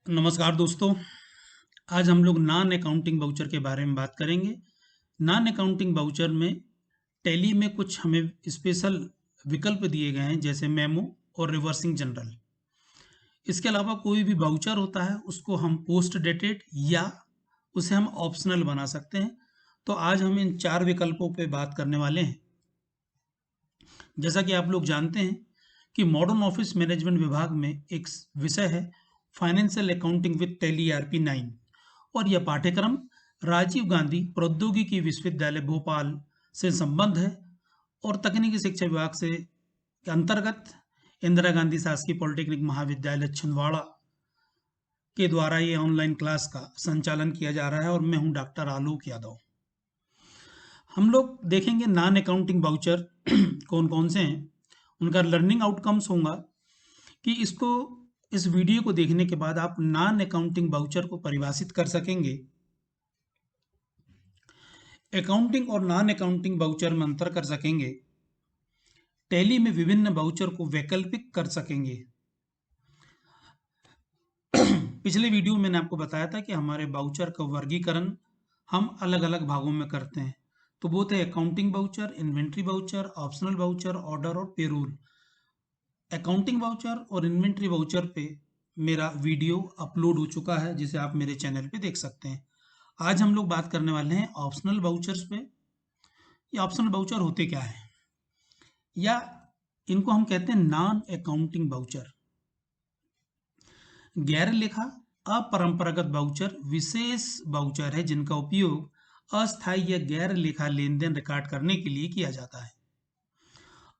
नमस्कार दोस्तों। आज हम लोग नॉन अकाउंटिंग वाउचर के बारे में बात करेंगे। नॉन अकाउंटिंग वाउचर में टैली में कुछ हमें स्पेशल विकल्प दिए गए हैं, जैसे मेमो और रिवर्सिंग जनरल। इसके अलावा कोई भी वाउचर होता है उसको हम पोस्ट डेटेड या उसे हम ऑप्शनल बना सकते हैं। तो आज हम इन 4 विकल्पों पे बात करने वाले हैं। जैसा कि आप लोग जानते हैं कि मॉडर्न ऑफिस मैनेजमेंट विभाग में एक विषय है financial accounting with tally ERP 9, और यह पाठ्यक्रम राजीव गांधी प्रौद्योगिकी विश्वविद्यालय भोपाल से संबद्ध है और तकनीकी शिक्षा विभाग से के अंतर्गत इंदिरा गांधी शासकीय पॉलिटेक्निक महाविद्यालय छिंदवाड़ा के द्वारा ये ऑनलाइन क्लास का संचालन किया जा रहा है और मैं हूं डॉक्टर आलोक यादव। हम लोग देखेंगे नॉन अकाउंटिंग वाउचर कौन कौन से हैं, उनका लर्निंग आउटकम्स होगा कि इस वीडियो को देखने के बाद आप नॉन अकाउंटिंग वाउचर को परिभाषित कर सकेंगे। अकाउंटिंग और नॉन अकाउंटिंग वाउचर में अंतर कर सकेंगे। टैली में विभिन्न वाउचर को वैकल्पिक कर सकेंगे। पिछले वीडियो में मैंने आपको बताया था कि हमारे वाउचर का वर्गीकरण हम अलग अलग भागों में करते हैं। तो वो थे accounting voucher, inventory voucher, optional voucher, order और पेरोल। अकाउंटिंग वाउचर और इन्वेंट्री वाउचर पे मेरा वीडियो अपलोड हो चुका है, जिसे आप मेरे चैनल पे देख सकते हैं। आज हम लोग बात करने वाले हैं ऑप्शनल वाउचर्स पे। ये ऑप्शनल वाउचर होते क्या है, या इनको हम कहते हैं नॉन अकाउंटिंग वाउचर। गैर लेखा अपरंपरागत वाउचर विशेष वाउचर है जिनका उपयोग अस्थायी या गैर लेखा लेन देन रिकॉर्ड करने के लिए किया जाता है।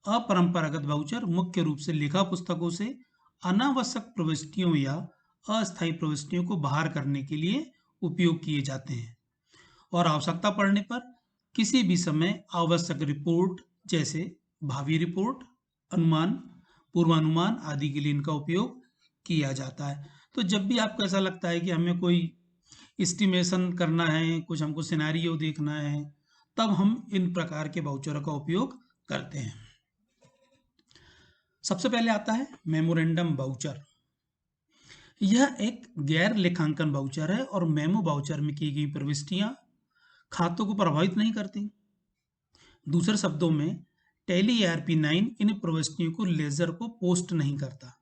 अपरंपरागत वाउचर मुख्य रूप से लेखा पुस्तकों से अनावश्यक प्रविष्टियों या अस्थायी प्रविष्टियों को बाहर करने के लिए उपयोग किए जाते हैं और आवश्यकता पड़ने पर किसी भी समय आवश्यक रिपोर्ट, जैसे भावी रिपोर्ट, अनुमान, पूर्वानुमान आदि के लिए इनका उपयोग किया जाता है। तो जब भी आपको ऐसा लगता है कि हमें कोई एस्टिमेशन करना है, कुछ हमको सिनेरियो देखना है, तब हम इन प्रकार के वाउचरों का उपयोग करते हैं। सबसे पहले आता है मेमोरेंडम वाउचर। यह एक गैर लेखांकन वाउचर है और मेमो वाउचर में की गई प्रविष्टियां खातों को प्रभावित नहीं करती। दूसरे शब्दों में टैली ईआरपी 9 इन प्रविष्टियों को लेजर को पोस्ट नहीं करता,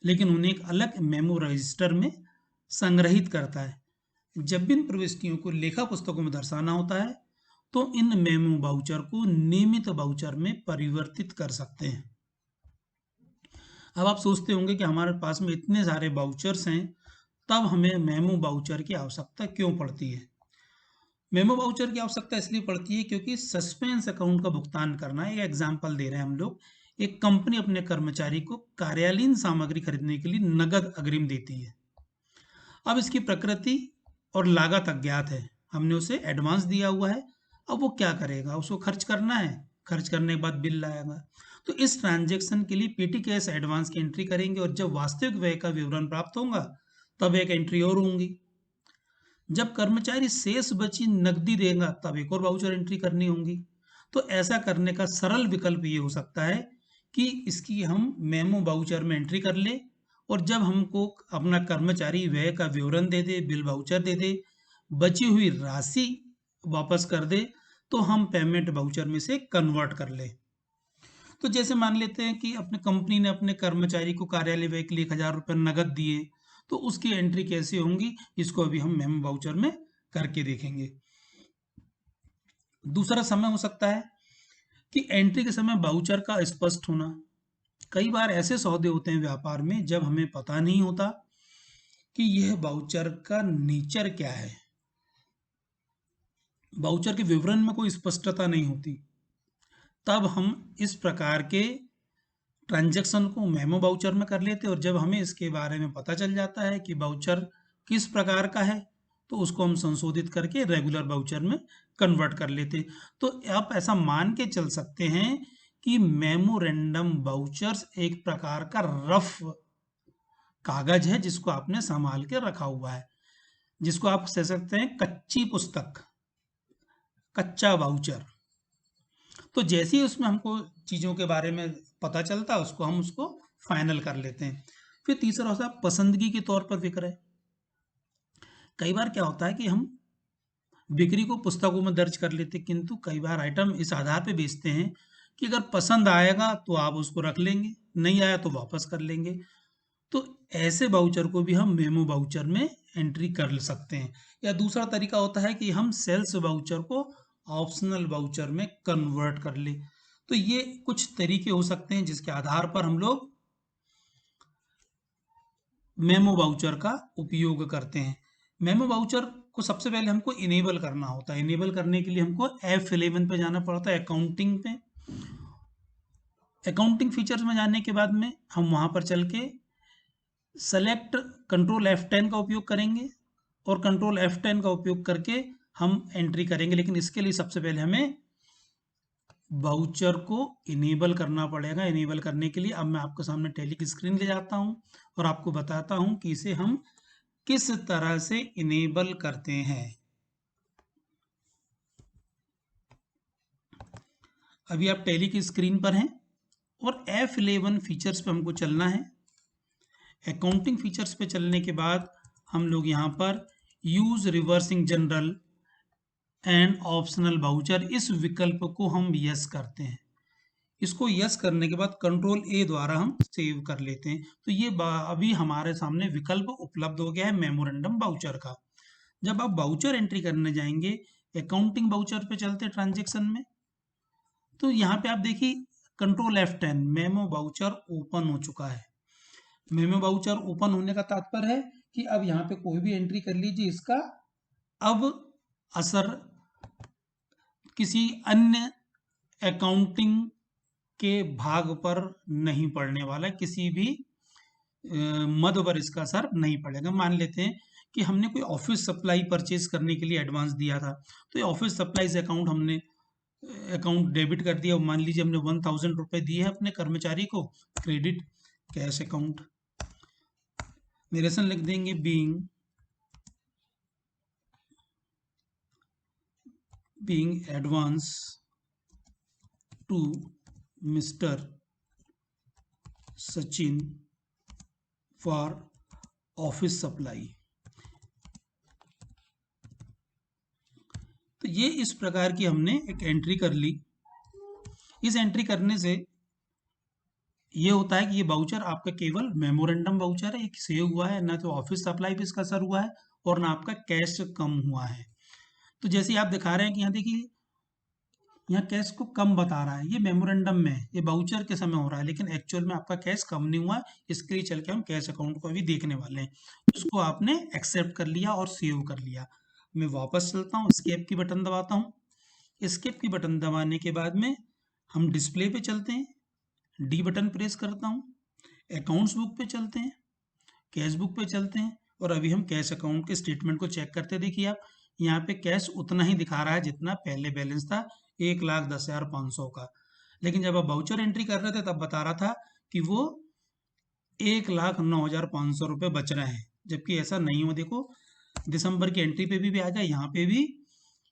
लेकिन उन्हें एक अलग मेमो रजिस्टर में संग्रहित करता है। जब भी इन प्रविष्टियों को लेखा पुस्तकों में दर्शाना होता है तो इन मेमो वाउचर को नियमित वाउचर में परिवर्तित कर सकते हैं। अब आप सोचते होंगे कि हमारे पास में इतने सारे वाउचर्स हैं, तब हमें मेमो वाउचर की आवश्यकता क्यों पड़ती है। मेमो वाउचर की आवश्यकता इसलिए पड़ती है क्योंकि सस्पेंस अकाउंट का भुगतान करना है। एक एग्जांपल दे रहे हैं हम लोग। एक कंपनी अपने कर्मचारी को कार्यालयीन सामग्री खरीदने के लिए नगद अग्रिम देती है। अब इसकी प्रकृति और लागत अज्ञात है। हमने उसे एडवांस दिया हुआ है, अब वो क्या करेगा, उसको खर्च करना है, खर्च करने के बाद बिल लाएगा। तो इस ट्रांजैक्शन के लिए पेटी कैश एडवांस की एंट्री करेंगे और जब वास्तविक व्यय का विवरण प्राप्त होगा तब एक एंट्री और होंगी। जब कर्मचारी शेष बची नकदी देगा तब एक और वाउचर एंट्री करनी होगी। तो ऐसा करने का सरल विकल्प ये हो सकता है कि इसकी हम मेमो वाउचर में एंट्री कर ले और जब हमको अपना कर्मचारी व्यय का विवरण दे दे, बिल वाउचर दे दे, बची हुई राशि वापस कर दे, तो हम पेमेंट वाउचर में से कन्वर्ट कर ले। तो जैसे मान लेते हैं कि अपने कंपनी ने अपने कर्मचारी को कार्यालय व्यय के लिए 1,000 रुपये नगद दिए, तो उसकी एंट्री कैसे होंगी, इसको अभी हम मेमो वाउचर में करके देखेंगे। दूसरा समय हो सकता है कि एंट्री के समय वाउचर का स्पष्ट होना। कई बार ऐसे सौदे होते हैं व्यापार में जब हमें पता नहीं होता कि यह वाउचर का नेचर क्या है। वाउचर के विवरण में कोई स्पष्टता नहीं होती, तब हम इस प्रकार के ट्रांजैक्शन को मेमो वाउचर में कर लेते हैं और जब हमें इसके बारे में पता चल जाता है कि वाउचर किस प्रकार का है तो उसको हम संशोधित करके रेगुलर वाउचर में कन्वर्ट कर लेते हैं। तो आप ऐसा मान के चल सकते हैं कि मेमोरेंडम वाउचर्स एक प्रकार का रफ कागज है जिसको आपने संभाल के रखा हुआ है, जिसको आप कह सकते हैं कच्ची पुस्तक, कच्चा वाउचर। तो जैसे ही उसमें हमको चीज़ों के बारे में पता चलता है उसको हम उसको फाइनल कर लेते हैं। फिर तीसरा होता है पसंदगी के तौर पर विक्रय। कई बार क्या होता है कि हम बिक्री को पुस्तकों में दर्ज कर लेते, किंतु कई बार आइटम इस आधार पे बेचते हैं कि अगर पसंद आएगा तो आप उसको रख लेंगे, नहीं आया तो वापस कर लेंगे। तो ऐसे वाउचर को भी हम मेमो वाउचर में एंट्री कर सकते हैं। या दूसरा तरीका होता है कि हम सेल्स वाउचर को ऑप्शनल वाउचर में कन्वर्ट कर ले। तो ये कुछ तरीके हो सकते हैं जिसके आधार पर हम लोग मेमो वाउचर का उपयोग करते हैं। मेमो वाउचर को सबसे पहले हमको इनेबल करना होता है। इनेबल करने के लिए हमको F11 पे जाना पड़ता है, अकाउंटिंग पे। अकाउंटिंग फीचर्स में जाने के बाद में हम वहां पर चल के सेलेक्ट कंट्रोल F10 का उपयोग करेंगे और कंट्रोल F10 का उपयोग करके हम एंट्री करेंगे। लेकिन इसके लिए सबसे पहले हमें वाउचर को इनेबल करना पड़ेगा। इनेबल करने के लिए अब मैं आपके सामने टैली की स्क्रीन ले जाता हूं और आपको बताता हूं कि इसे हम किस तरह से इनेबल करते हैं। अभी आप टैली की स्क्रीन पर हैं और F11 फीचर्स पे हमको चलना है। अकाउंटिंग फीचर्स पे चलने के बाद हम लोग यहाँ पर use reversing journal and optional voucher, इस विकल्प को हम यस करते हैं। इसको यस करने के बाद कंट्रोल ए द्वारा हम सेव कर लेते हैं। तो ये अभी हमारे सामने विकल्प उपलब्ध हो गया है मेमोरेंडम वाउचर का। जब आप वाउचर एंट्री करने जाएंगे, अकाउंटिंग वाउचर पे चलते ट्रांजेक्शन में, तो यहाँ पे आप देखिए control F10 memo voucher open हो चुका है। मेमो वाउचर ओपन होने का तात्पर्य है कि अब यहाँ पे कोई भी एंट्री कर लीजिए, इसका अब असर किसी अन्य अकाउंटिंग के भाग पर नहीं पड़ने वाला, किसी भी मद पर इसका असर नहीं पड़ेगा। मान लेते हैं कि हमने कोई ऑफिस सप्लाई परचेज करने के लिए एडवांस दिया था, तो ये ऑफिस सप्लाईज अकाउंट हमने अकाउंट डेबिट कर दिया। मान लीजिए हमने 1000 रुपए दिए हैं अपने कर्मचारी को, क्रेडिट कैश अकाउंट, नरेशन लिख देंगे being advance to mister Sachin for office supply. तो ये इस प्रकार की हमने एक एंट्री कर ली। इस एंट्री करने से ये होता है कि ये वाउचर आपका केवल मेमोरेंडम वाउचर है, एक सेव हुआ है, ना तो ऑफिस सप्लाई पे इसका असर हुआ है और ना आपका कैश कम हुआ है। तो जैसे आप दिखा रहे हैं कि यहाँ देखिए, यहाँ कैश को कम बता रहा है, ये मेमोरेंडम में है, ये वाउचर के समय हो रहा है, लेकिन एक्चुअल में आपका कैश कम नहीं हुआ। इसके लिए चल के हम कैश अकाउंट को अभी देखने वाले हैं। उसको आपने एक्सेप्ट कर लिया और सेव कर लिया। मैं वापस चलता हूँ, एस्केप की बटन दबाता हूँ। एस्केप की बटन दबाने के बाद में हम डिस्प्ले पे चलते हैं, डी बटन प्रेस करता हूँ, अकाउंट्स बुक पे चलते हैं, कैश बुक पे चलते हैं और अभी हम कैश अकाउंट के स्टेटमेंट को चेक करते। देखिए आप यहाँ पे कैश उतना ही दिखा रहा है जितना पहले बैलेंस था, 1,10,500 का। लेकिन जब आप वाउचर एंट्री कर रहे थे तब बता रहा था कि वो 1,09,500 रुपये बच रहे हैं, जबकि ऐसा नहीं हो। देखो दिसंबर की एंट्री पे भी आ जाए, यहाँ पे भी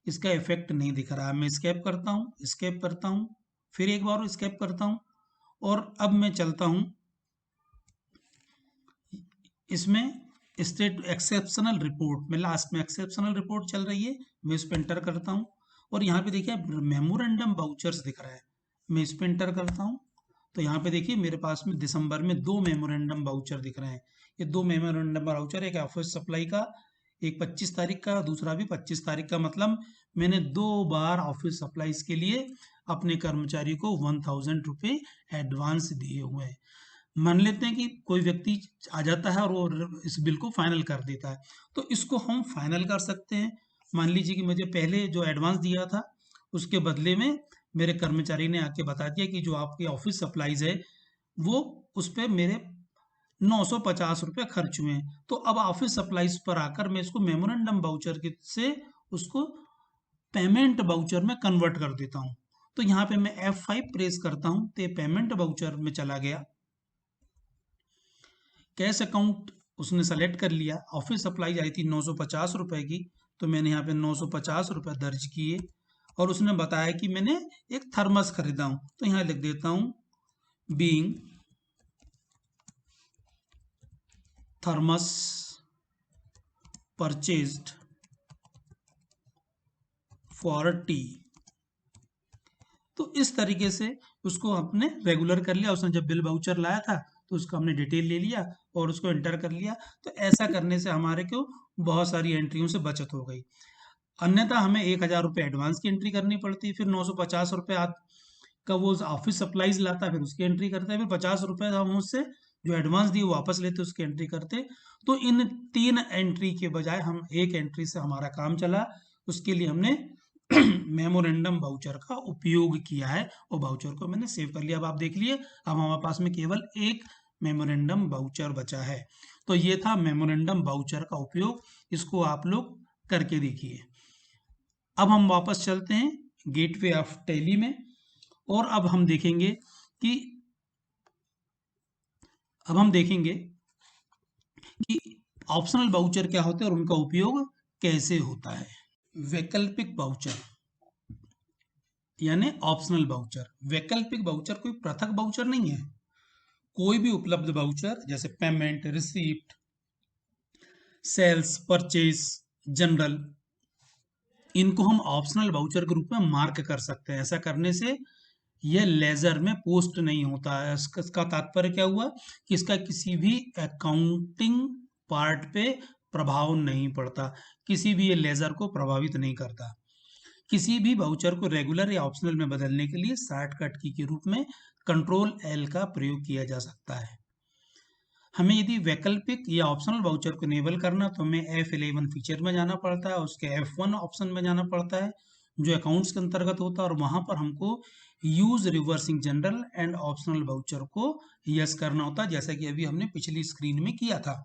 इसका इफेक्ट नहीं दिख रहा है। मैं स्केप करता हूँ, स्केप करता हूँ, फिर एक बार स्केप करता हूँ और अब मैं चलता हूँ इसमें स्टेट एक्सेप्शनल रिपोर्ट में, लास्ट में एक्सेप्शनल रिपोर्ट चल रही है, मैं इस पर एंटर करता हूँ और यहाँ पे देखिए मेमोरेंडम वाउचर्स दिख रहा है, मैं इस पर एंटर करता हूँ। तो यहाँ पे देखिए मेरे पास में दिसंबर में 2 मेमोरेंडम वाउचर दिख रहे हैं। ये 2 मेमोरेंडम वाउचर, एक ऑफिस सप्लाई का, एक 25 तारीख का, दूसरा भी 25 तारीख का। मतलब मैंने 2 बार ऑफिस सप्लाईज के लिए अपने कर्मचारी को 1000 रुपये एडवांस दिए हुए हैं। मान लेते हैं कि कोई व्यक्ति आ जाता है और वो इस बिल को फाइनल कर देता है, तो इसको हम फाइनल कर सकते हैं। मान लीजिए कि मुझे पहले जो एडवांस दिया था उसके बदले में मेरे कर्मचारी ने आके बता दिया कि जो आपकी ऑफिस सप्लाईज है वो उस पर मेरे 950 रुपये खर्च हुए हैं। तो अब ऑफिस सप्लाईज पर आकर मैं इसको मेमोरेंडम वाउचर से उसको पेमेंट वाउचर में कन्वर्ट कर देता हूँ। तो यहाँ पे मैं F5 प्रेस करता हूँ तो पेमेंट वाउचर में चला गया। कैश अकाउंट उसने सेलेक्ट कर लिया, ऑफिस सप्लाई आई थी 950 रुपए की, तो मैंने यहाँ पे 950 रुपए दर्ज किए और उसने बताया कि मैंने एक थर्मस खरीदा हूँ, तो यहाँ लिख देता हूँ being thermos purchased for T. तो इस तरीके से उसको हमने रेगुलर कर लिया। उसने जब बिल वाउचर लाया था तो उसका हमने डिटेल ले लिया और उसको एंटर कर लिया। तो ऐसा करने से हमारे को बहुत सारी एंट्रियों से बचत हो गई। अन्यथा हमें 1,000 रुपये एडवांस की एंट्री करनी पड़ती, फिर 950 रुपये का वो ऑफिस सप्लाईज लाता है, फिर उसकी एंट्री करता है, फिर 50 रुपये हम उससे जो एडवांस दिए वो वापस लेते, उसकी एंट्री करते। तो इन 3 एंट्री के बजाय हम एक एंट्री से हमारा काम चला। उसके लिए हमने मेमोरेंडम वाउचर का उपयोग किया है और वाउचर को मैंने सेव कर लिया। अब आप देख लिए, अब हमारे पास में केवल एक मेमोरेंडम वाउचर बचा है। तो ये था मेमोरेंडम वाउचर का उपयोग, इसको आप लोग करके देखिए। अब हम वापस चलते हैं गेटवे ऑफ टैली में और अब हम देखेंगे कि ऑप्शनल वाउचर क्या होते हैं और उनका उपयोग कैसे होता है। वैकल्पिक वाउचर यानी ऑप्शनल वाउचर। वैकल्पिक वाउचर कोई पृथक वाउचर नहीं है। कोई भी उपलब्ध वाउचर जैसे payment, receipt, sales, purchase, journal, इनको हम ऑप्शनल वाउचर के रूप में मार्क कर सकते हैं। ऐसा करने से यह लेजर में पोस्ट नहीं होता है। इसका तात्पर्य क्या हुआ कि इसका किसी भी अकाउंटिंग पार्ट पे प्रभाव नहीं पड़ता, किसी भी ये लेजर को प्रभावित नहीं करता। किसी भी वाउचर को रेगुलर या ऑप्शनल में बदलने के लिए शॉर्टकट की के रूप में कंट्रोल एल का प्रयोग किया जा सकता है। हमें यदि वैकल्पिक या ऑप्शनल वाउचर को इनेबल करना तो हमें F11 फीचर में जाना पड़ता है, उसके F1 ऑप्शन में जाना पड़ता है जो अकाउंट्स के अंतर्गत होता है, और वहां पर हमको use reversing journal and optional voucher को यस करना होता है, जैसा कि अभी हमने पिछली स्क्रीन में किया था।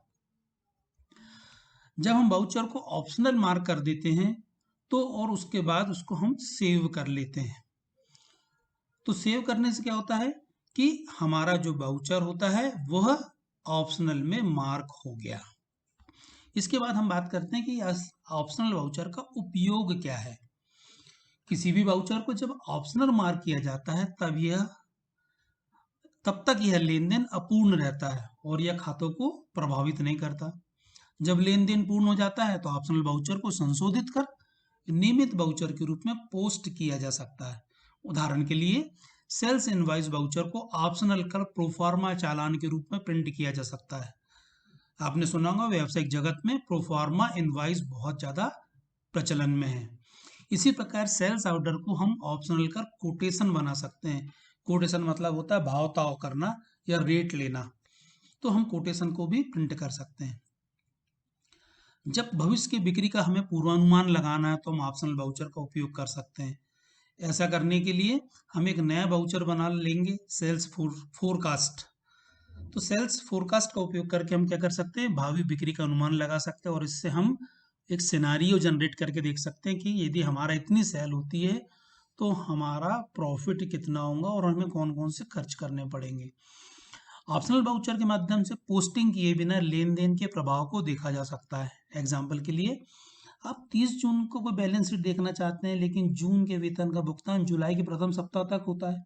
जब हम वाउचर को ऑप्शनल मार्क कर देते हैं तो और उसके बाद उसको हम सेव कर लेते हैं। तो सेव करने से क्या होता है कि हमारा जो वाउचर होता है वह ऑप्शनल में मार्क हो गया। इसके बाद हम बात करते हैं कि ऑप्शनल वाउचर का उपयोग क्या है। किसी भी वाउचर को जब ऑप्शनल मार्क किया जाता है तब तक यह लेन देन अपूर्ण रहता है और यह खातों को प्रभावित नहीं करता। जब लेन देन पूर्ण हो जाता है तो ऑप्शनल वाउचर को संशोधित कर नियमित वाउचर के रूप में पोस्ट किया जा सकता है। उदाहरण के लिए सेल्स इनवॉइस वाउचर को ऑप्शनल कर प्रोफार्मा चालान के रूप में प्रिंट किया जा सकता है। आपने सुना होगा व्यावसायिक जगत में प्रोफार्मा इनवॉइस बहुत ज्यादा प्रचलन में है। इसी प्रकार सेल्स ऑर्डर को हम ऑप्शनल कर कोटेशन बना सकते हैं। कोटेशन मतलब होता है भाव ताव करना या रेट लेना, तो हम कोटेशन को भी प्रिंट कर सकते हैं। जब भविष्य की बिक्री का हमें पूर्वानुमान लगाना है तो हम ऑप्शनल वाउचर का उपयोग कर सकते हैं। ऐसा करने के लिए हम एक नया वाउचर बना लेंगे, सेल्स फोरकास्ट। तो सेल्स फोरकास्ट का उपयोग करके हम क्या कर सकते हैं, भावी बिक्री का अनुमान लगा सकते हैं और इससे हम एक सिनारियो जनरेट करके देख सकते हैं कि यदि हमारा इतनी सेल होती है तो हमारा प्रॉफिट कितना होगा और हमें कौन कौन से खर्च करने पड़ेंगे। ऑप्शनल वाउचर के माध्यम से पोस्टिंग किए बिना लेन देन के प्रभाव को देखा जा सकता है। एग्जाम्पल के लिए आप 30 जून को कोई बैलेंस शीट देखना चाहते हैं लेकिन जून के वेतन का भुगतान जुलाई के प्रथम सप्ताह तक होता है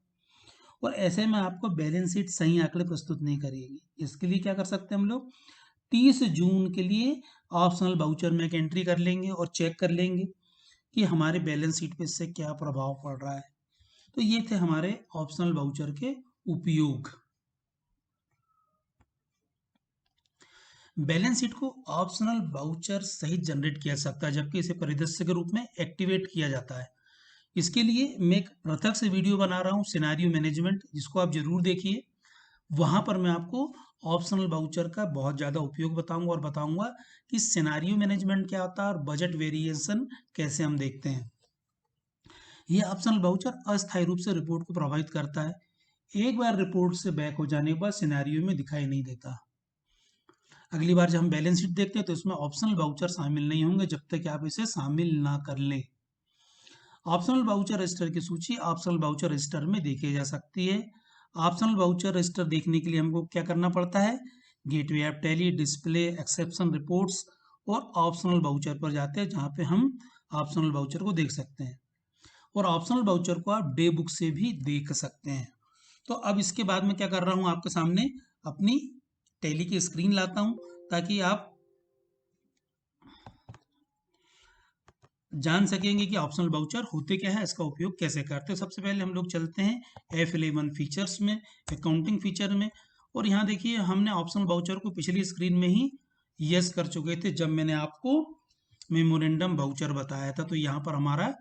और ऐसे में आपको बैलेंस शीट सही आंकड़े प्रस्तुत नहीं करेगी। इसके लिए क्या कर सकते हैं हम लोग, 30 जून के लिए ऑप्शनल वाउचर में एक एंट्री कर लेंगे और चेक कर लेंगे कि हमारे बैलेंस शीट पे इससे क्या प्रभाव पड़ रहा है। तो ये थे हमारे ऑप्शनल वाउचर के उपयोग। बैलेंस शीट को ऑप्शनल वाउचर सहित जनरेट किया जा सकता है जबकि इसे परिदृश्य के रूप में एक्टिवेट किया जाता है। इसके लिए मैं एक पृथक से वीडियो बना रहा हूँ सिनेरियो मैनेजमेंट, जिसको आप जरूर देखिए। वहां पर मैं आपको ऑप्शनल वाउचर का बहुत ज़्यादा उपयोग बताऊंगा और बताऊंगा कि सिनेरियो मैनेजमेंट क्या होता है और बजट वेरिएशन कैसे हम देखते हैं। यह ऑप्शनल वाउचर अस्थायी रूप से रिपोर्ट को प्रभावित करता है। एक बार रिपोर्ट से बैक हो जाने के बाद सिनेरियो में दिखाई नहीं देता। अगली बार जब हम बैलेंस शीट देखते हैं तो इसमें ऑप्शनल वाउचर शामिल नहीं होंगे जब तक आप इसे शामिल ना कर लें। ऑप्शनल वाउचर रजिस्टर की सूची ऑप्शनल वाउचर रजिस्टर में देखी जा सकती है। ऑप्शनल वाउचर रजिस्टर देखने के लिए हमको क्या करना पड़ता है, gateway of tally, display, exception reports और ऑप्शनल वाउचर पर जाते हैं जहाँ पे हम ऑप्शनल वाउचर को देख सकते हैं और ऑप्शनल वाउचर को आप डे बुक से भी देख सकते हैं। तो अब इसके बाद में क्या कर रहा हूँ, आपके सामने अपनी टैली की स्क्रीन लाता हूँ ताकि आप जान सकेंगे कि ऑप्शनल बाउचर होते क्या है, इसका उपयोग कैसे करते हैं। सबसे पहले हम लोग चलते हैं F11 फीचर्स में, अकाउंटिंग फीचर में, और यहाँ देखिए हमने ऑप्शनल बाउचर को पिछली स्क्रीन में ही यस कर चुके थे जब मैंने आपको मेमोरेंडम बाउचर बताया था। तो यहाँ पर हमारा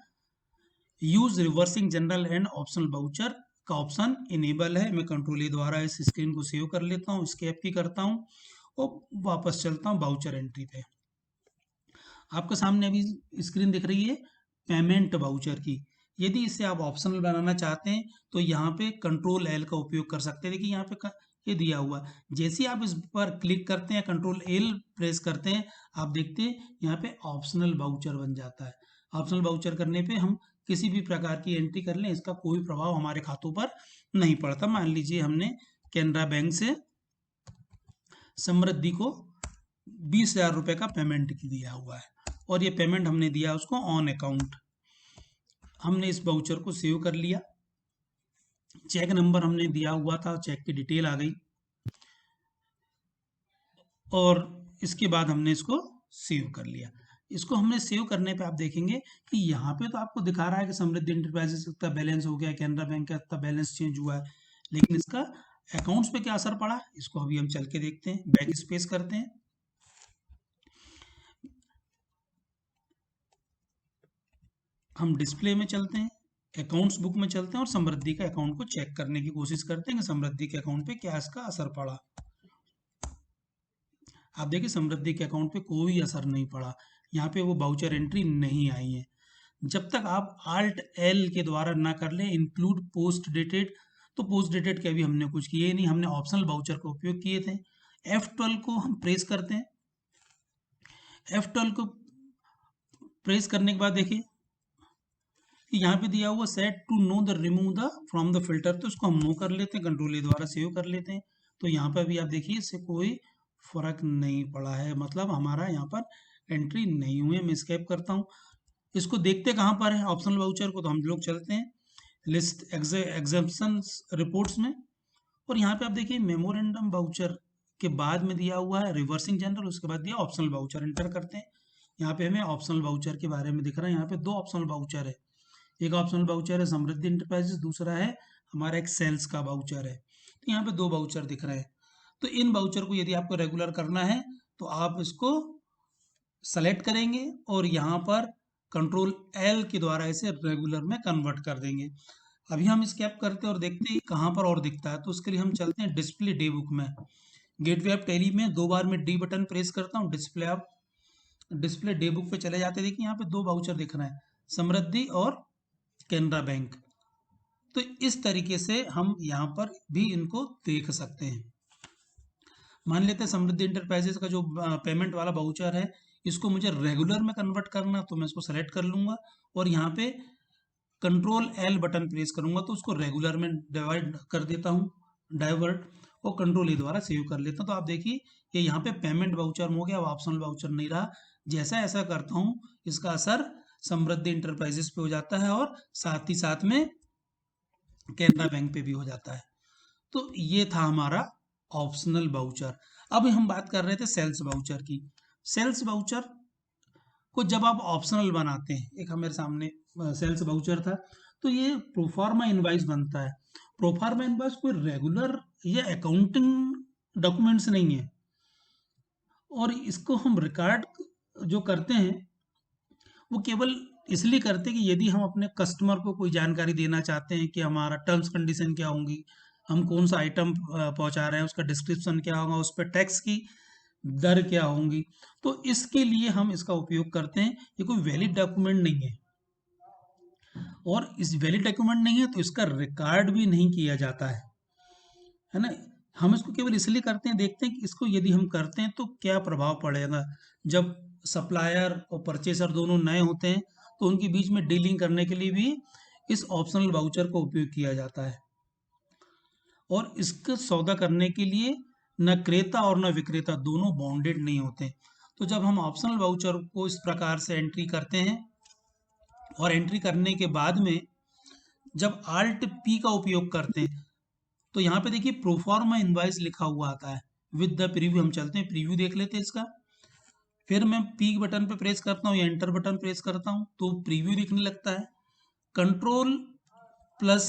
use reversing journal and optional voucher का ऑप्शन इनेबल है। मैं कंट्रोल ए द्वारा इस स्क्रीन को सेव कर लेता हूँ, स्केप की करता हूँ और वापस चलता हूँ बाउचर एंट्री पे। आपके सामने अभी स्क्रीन दिख रही है पेमेंट बाउचर की। यदि इसे आप ऑप्शनल बनाना चाहते हैं तो यहाँ पे कंट्रोल एल का उपयोग कर सकते हैं। देखिए यहाँ पे ये दिया हुआ, जैसे ही आप इस पर क्लिक करते हैं, कंट्रोल एल प्रेस करते हैं, आप देखते हैं यहाँ पे ऑप्शनल बाउचर बन जाता है। ऑप्शनल बाउचर करने पे हम किसी भी प्रकार की एंट्री कर लें, इसका कोई प्रभाव हमारे खातों पर नहीं पड़ता। मान लीजिए हमने कैनरा बैंक से समृद्धि को 20,000 रुपये का पेमेंट दिया हुआ है और ये पेमेंट हमने दिया उसको ऑन अकाउंट। हमने इस बाउचर को सेव कर लिया, चेक नंबर हमने दिया हुआ था, चेक की डिटेल आ गई और इसके बाद हमने इसको सेव कर लिया। इसको हमने सेव करने पे आप देखेंगे कि यहाँ पे तो आपको दिखा रहा है कि समृद्धि इंटरप्राइजेस का बैलेंस हो गया, कैनरा बैंक का बैलेंस चेंज हुआ है, लेकिन इसका अकाउंट्स पे क्या असर पड़ा, इसको अभी हम चल के देखते हैं। बैक स्पेस करते हैं, हम डिस्प्ले में चलते हैं, अकाउंट्स बुक में चलते हैं और समृद्धि के अकाउंट को चेक करने की कोशिश करते हैं कि समृद्धि के अकाउंट पे क्या इसका असर पड़ा। आप देखिए समृद्धि के अकाउंट पे कोई असर नहीं पड़ा, यहाँ पे वो बाउचर एंट्री नहीं आई है। जब तक आप Alt L के द्वारा ना कर लें इंक्लूड पोस्ट डेटेड, तो पोस्ट डेटेड के अभी हमने कुछ किए नहीं, हमने ऑप्शनल बाउचर का उपयोग किए थे। F12 को हम प्रेस करते हैं, F12 को प्रेस करने के बाद देखिए कि यहाँ पे दिया हुआ set to no the remove the from the filter, तो इसको हम नो कर लेते हैं, कंट्रोल ए द्वारा सेव कर लेते हैं। तो यहाँ पर भी आप देखिए इससे कोई फर्क नहीं पड़ा है, मतलब हमारा यहाँ पर एंट्री नहीं हुई है। मैं स्केप करता हूँ, इसको देखते कहाँ पर है ऑप्शनल वाउचर को, तो हम लोग चलते हैं लिस्ट एग्जाम्पशन रिपोर्ट्स में और यहाँ पे आप देखिए मेमोरेंडम वाउचर के बाद में दिया हुआ है रिवर्सिंग जनरल, उसके बाद दिया ऑप्शनल वाउचर। एंटर करते हैं, यहाँ पे हमें ऑप्शनल वाउचर के बारे में दिख रहा है। यहाँ पे दो ऑप्शनल वाउचर है, एक ऑप्शनल वाउचर है समृद्धि इंटरप्राइजेस, दूसरा है हमारा एक सेल्स का वाउचर है। तो यहाँ पे दो वाउचर दिख रहे हैं। तो इन वाउचर को यदि आपको रेगुलर करना है तो आप इसको सेलेक्ट करेंगे और यहाँ पर कंट्रोल एल के द्वारा इसे रेगुलर में कन्वर्ट कर देंगे। अभी हम स्केप करते हैं और देखते हैं कहाँ पर और दिखता है। तो उसके लिए हम चलते हैं डिस्प्ले डे बुक में, गेटवे ऑफ टैली में दो बार में डी बटन प्रेस करता हूँ, डिस्प्ले डे बुक पे चले जाते हैं। देखिए यहाँ पे दो वाउचर दिख रहे हैं, समृद्धि और कैनरा बैंक। तो इस तरीके से हम यहाँ पर भी इनको देख सकते हैं। मान लेते हैं समृद्धि इंटरप्राइजेस का जो पेमेंट वाला वाउचर है इसको मुझे रेगुलर में कन्वर्ट करना, तो मैं इसको सेलेक्ट कर लूंगा और यहाँ पे कंट्रोल एल बटन प्रेस करूंगा तो उसको रेगुलर में डिवाइड कर देता हूँ, डाइवर्ट, और कंट्रोल ए द्वारा सेव कर लेता हूँ। तो आप देखिए ये यहाँ पे पेमेंट वाउचर हो गया, ऑप्शनल वाउचर नहीं रहा। जैसा ऐसा करता हूँ इसका असर समृद्धि इंटरप्राइजेस पे हो जाता है और साथ ही साथ में कैनरा बैंक पे भी हो जाता है। तो ये था हमारा ऑप्शनल वाउचर। अब हम बात कर रहे थे सेल्स वाउचर की। सेल्स वाउचर को जब आप ऑप्शनल बनाते हैं, एक हमारे सामने सेल्स वाउचर था, तो ये प्रोफार्मा इनवाइस बनता है। प्रोफार्मा इनवाइस कोई रेगुलर या अकाउंटिंग डॉक्यूमेंट्स नहीं है और इसको हम रिकॉर्ड जो करते हैं वो केवल इसलिए करते हैं कि यदि हम अपने कस्टमर को कोई जानकारी देना चाहते हैं कि हमारा टर्म्स कंडीशन क्या होंगी, हम कौन सा आइटम पहुंचा रहे हैं, उसका डिस्क्रिप्शन क्या होगा, उस पर टैक्स की दर क्या होंगी, तो इसके लिए हम इसका उपयोग करते हैं। ये कोई वैलिड डॉक्यूमेंट नहीं है और इस वैलिड डॉक्यूमेंट नहीं है तो इसका रिकॉर्ड भी नहीं किया जाता है ना। हम इसको केवल इसलिए करते हैं, देखते हैं कि इसको यदि हम करते हैं तो क्या प्रभाव पड़ेगा। जब सप्लायर और परचेसर दोनों नए होते हैं तो उनके बीच में डीलिंग करने के लिए भी इस ऑप्शनल वाउचर का उपयोग किया जाता है और इसका सौदा करने के लिए न क्रेता और न विक्रेता दोनों बॉन्डेड नहीं होते। तो जब हम ऑप्शनल वाउचर को इस प्रकार से एंट्री करते हैं और एंट्री करने के बाद में जब Alt P का उपयोग करते हैं तो यहाँ पे देखिए प्रोफार्मा इनवाइस लिखा हुआ आता है, विद द प्रीव्यू हम चलते हैं, प्रीव्यू देख लेते हैं इसका। फिर मैं पी बटन पे प्रेस करता हूँ या एंटर बटन प्रेस करता हूँ तो प्रीव्यू दिखने लगता है। Control plus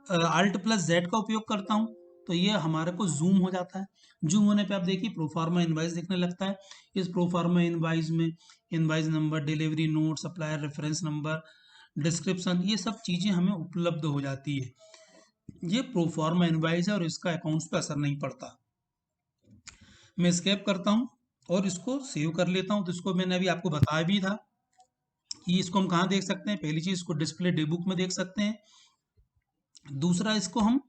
alt plus Z का उपयोग करता हूँ तो ये हमारे को जूम हो जाता है। जूम होने पे आप देखिए प्रोफार्मा इनवाइस दिखने लगता है। इस प्रोफार्मा इनवाइस में invoice number, delivery note, supplier reference number, description, ये सब चीज़ें हमें उपलब्ध हो जाती है। ये प्रोफार्मा इनवाइस है और इसका अकाउंट्स पे असर नहीं पड़ता। मैं स्केप करता हूँ और इसको सेव कर लेता हूँ। तो इसको मैंने अभी आपको बताया भी था कि इसको हम कहाँ देख सकते हैं। पहली चीज इसको डिस्प्ले डे बुक में देख सकते हैं। दूसरा इसको हम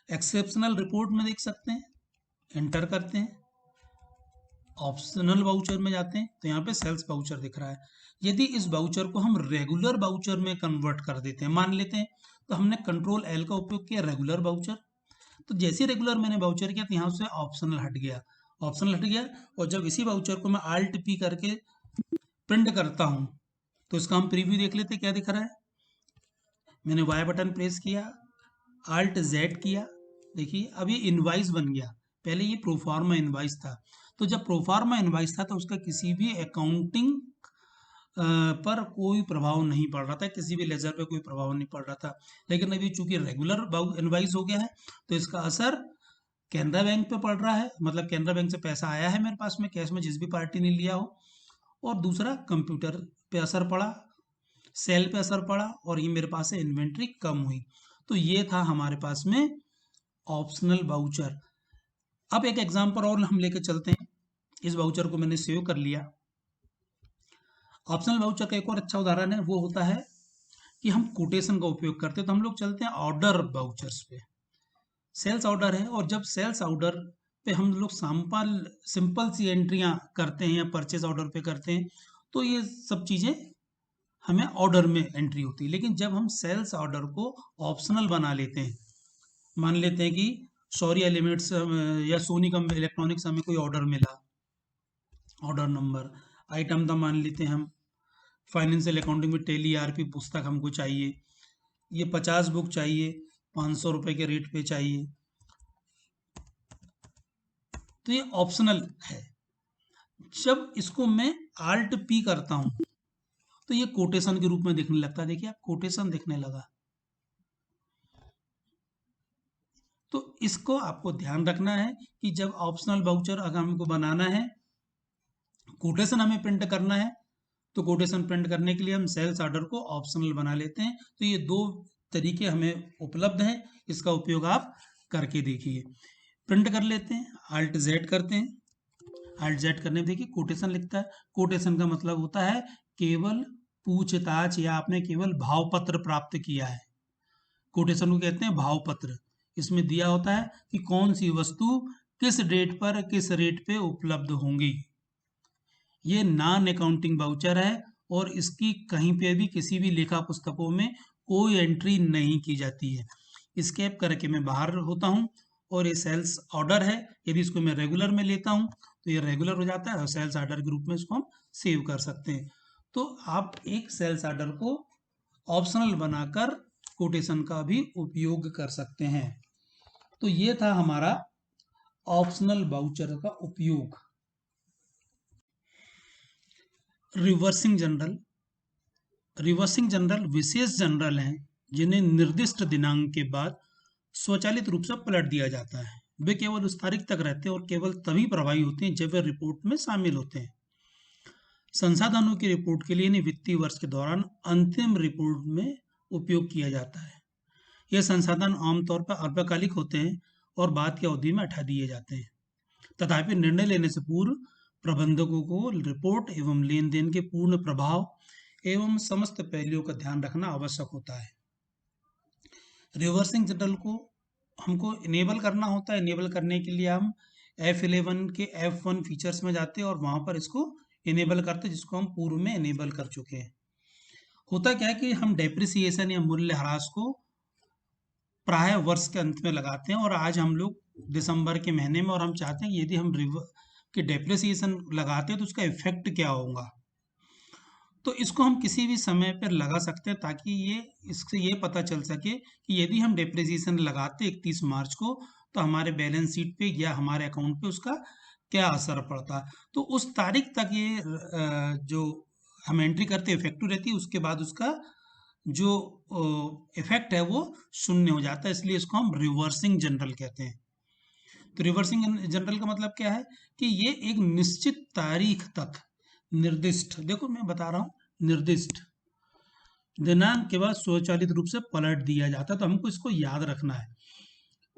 एक्सेप्शनल रिपोर्ट में देख सकते हैं। एंटर करते हैं, ऑप्शनल वाउचर में जाते हैं तो यहाँ पे सेल्स वाउचर दिख रहा है। यदि इस वाउचर को हम रेगुलर वाउचर में कन्वर्ट कर देते हैं, मान लेते हैं, तो हमने कंट्रोल एल का उपयोग किया, रेगुलर वाउचर। तो जैसे रेगुलर मैंने वाउचर किया तो यहाँ से ऑप्शनल हट गया, ऑप्शनल हट गया। और जब इसी वाउचर को मैं आल्ट पी करके प्रिंट करता हूँ तो इसका हम प्रीव्यू देख लेते हैं क्या दिख रहा है। मैंने वाई बटन प्रेस किया, आल्ट जेड किया, देखिए अब ये इनवाइस बन गया। पहले ये प्रोफार्मा इनवाइस था। तो जब प्रोफार्मा इनवाइस था तो उसका किसी भी अकाउंटिंग पर कोई प्रभाव नहीं पड़ रहा था, किसी भी लेजर पे कोई प्रभाव नहीं पड़ रहा था। लेकिन अभी चूंकि रेगुलर इनवाइस हो गया है तो इसका असर कैनरा बैंक पे पड़ रहा है। मतलब कैनरा बैंक से पैसा आया है मेरे पास में कैश में, जिस भी पार्टी ने लिया हो। और दूसरा कंप्यूटर पे असर पड़ा, सेल पे असर पड़ा और ये मेरे पास से इन्वेंट्री कम हुई। तो ये था हमारे पास में ऑप्शनल वाउचर। अब एक एग्जांपल और हम लेके चलते हैं। इस वाउचर को मैंने सेव कर लिया। ऑप्शनल वाउचर का एक और अच्छा उदाहरण है, वो होता है कि हम कोटेशन का उपयोग करते हैं। तो हम लोग चलते हैं ऑर्डर वाउचर्स पे। सेल्स ऑर्डर है और जब सेल्स ऑर्डर पे हम लोग सिंपल सी एंट्रियां करते हैं या परचेज ऑर्डर पे करते हैं तो ये सब चीजें हमें ऑर्डर में एंट्री होती है। लेकिन जब हम सेल्स ऑर्डर को ऑप्शनल बना लेते हैं, मान लेते हैं कि शौर्य लिमिट्स या सोनी कम इलेक्ट्रॉनिक्स हमें कोई ऑर्डर मिला, ऑर्डर नंबर, आइटम था मान लेते हैं हम फाइनेंशियल अकाउंटिंग में टेली आरपी पुस्तक हमको चाहिए, ये 50 बुक चाहिए, 500 रुपए के रेट पे चाहिए, तो ये ऑप्शनल है। जब इसको मैं आल्ट पी करता हूं तो ये कोटेशन के रूप में दिखने लगता है। देखिए आप कोटेशन दिखने लगा। तो इसको आपको ध्यान रखना है कि जब ऑप्शनल वाउचर अगर हमको बनाना है, कोटेशन हमें प्रिंट करना है, तो कोटेशन प्रिंट करने के लिए हम सेल्स ऑर्डर को ऑप्शनल बना लेते हैं। तो ये दो तरीके हमें उपलब्ध हैं, इसका उपयोग आप करके देखिए। प्रिंट कर लेते हैं, आल्ट जेड करते हैं। आल्ट जेड करने में देखिए कोटेशन लिखता है। कोटेशन का मतलब होता है केवल पूछताछ या आपने केवल भाव पत्र प्राप्त किया है। कोटेशन को कहते हैं भाव पत्र। इसमें दिया होता है कि कौन सी वस्तु किस डेट पर किस रेट पे उपलब्ध होंगी। ये नॉन अकाउंटिंग वाउचर है और इसकी कहीं पे भी किसी भी लेखा पुस्तकों में कोई एंट्री नहीं की जाती है। स्केप करके मैं बाहर होता हूँ और ये सेल्स ऑर्डर है। यदि इसको मैं रेगुलर में लेता हूँ तो ये रेगुलर हो जाता है और सेल्स ऑर्डर के रूप में इसको हम सेव कर सकते हैं। तो आप एक सेल्स ऑर्डर को ऑप्शनल बनाकर कोटेशन का भी उपयोग कर सकते हैं। तो ये था हमारा ऑप्शनल वाउचर का उपयोग। Reversing general. रिवर्सिंग जनरल विशेष जनरल हैं जिन्हें निर्दिष्ट दिनांक के बाद स्वचालित रूप से पलट दिया जाता है। वे केवल उस तारीख तक रहते हैं और केवल तभी प्रभावी होते हैं जब वे रिपोर्ट में शामिल होते हैं। संसाधनों की रिपोर्ट के लिए इन्हें वित्तीय वर्ष के दौरान अंतिम रिपोर्ट में उपयोग किया जाता है। ये संसाधन आमतौर पर अल्पकालिक होते हैं और बाद की अवधि में हटा दिए जाते हैं। तथापि निर्णय लेने से पूर्व प्रबंधकों को रिपोर्ट एवं लेन देन के पूर्ण प्रभाव एवं समस्त पहलुओं का ध्यान रखना आवश्यक होता है। रिवर्सिंग जनरल को हमको इनेबल करना होता है। इनेबल करने के लिए हम F11 के F1 फीचर्स में जाते हैं और वहां पर इसको इनेबल करते हैं, जिसको हम पूर्व में इनेबल कर चुके हैं। होता क्या है कि हम डेप्रिसिएशन या मूल्यह्रास को प्राय वर्ष के अंत में लगाते हैं और आज हम लोग दिसंबर के महीने में, और हम चाहते हैं कि यदि हम डेप्रिसिएशन लगाते हैं तो उसका इफेक्ट क्या होगा। तो इसको हम किसी भी समय पर लगा सकते हैं ताकि ये इससे ये पता चल सके कि यदि हम डेप्रिसिएशन लगाते 31 मार्च को तो हमारे बैलेंस शीट पे या हमारे अकाउंट पे उसका क्या असर पड़ता। तो उस तारीख तक ये जो हम एंट्री करते हैं इफेक्टिव रहती है, उसके बाद उसका जो इफेक्ट है वो शून्य हो जाता है, इसलिए इसको हम रिवर्सिंग जनरल कहते हैं। तो रिवर्सिंग जनरल का मतलब क्या है कि ये एक निश्चित तारीख तक निर्दिष्ट, देखो मैं बता रहा हूं, निर्दिष्ट दिनांक के बाद स्वचालित रूप से पलट दिया जाता है। तो हमको इसको याद रखना है।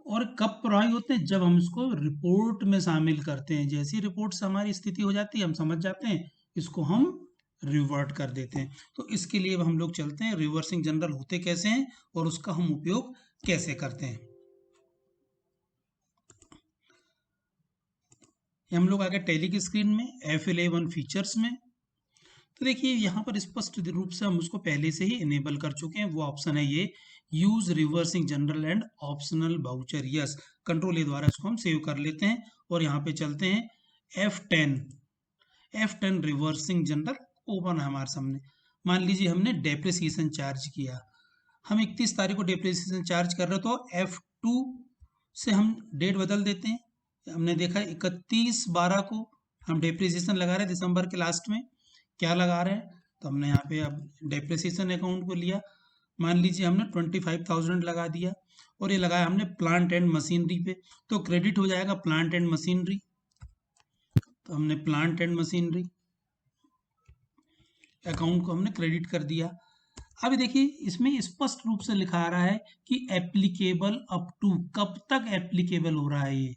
और कब प्रभावी होते हैं, जब हम इसको रिपोर्ट में शामिल करते हैं। जैसी रिपोर्ट से हमारी स्थिति हो जाती है, हम समझ जाते हैं, इसको हम रिवर्ट कर देते हैं। तो इसके लिए हम लोग चलते हैं रिवर्सिंग जनरल होते कैसे हैं और उसका हम उपयोग कैसे करते हैं। हम लोग आ गए टैली की स्क्रीन में F11 फीचर्स में। तो देखिए यहाँ पर स्पष्ट रूप से हम उसको पहले से ही इनेबल कर चुके हैं। वो ऑप्शन है ये use reversing journal and optional voucher. Yes, control A द्वारा इसको हम सेव कर लेते हैं और यहाँ पे चलते हैं F10 रिवर्सिंग जनरल ओपन है हमारे सामने। मान लीजिए हमने डेप्रिसिएशन चार्ज किया, हम 31 तारीख को डेप्रिसिएशन चार्ज कर रहे, तो F2 से हम डेट बदल देते हैं। हमने देखा 31/12 को हम डेप्रिसिएशन लगा रहे हैं, दिसंबर के लास्ट में क्या लगा रहे हैं, तो हमने यहाँ पे अब डेप्रिसिएशन अकाउंट को लिया। मान लीजिए हमने 25,000 लगा दिया और ये लगाया हमने प्लांट एंड मशीनरी पे, तो क्रेडिट हो जाएगा प्लांट एंड मशीनरी। तो हमने प्लांट एंड मशीनरी अकाउंट को हमने क्रेडिट कर दिया। अब देखिए इसमें स्पष्ट रूप से लिखा आ रहा है कि एप्लीकेबल अप टू, कब तक एप्लीकेबल हो रहा है ये,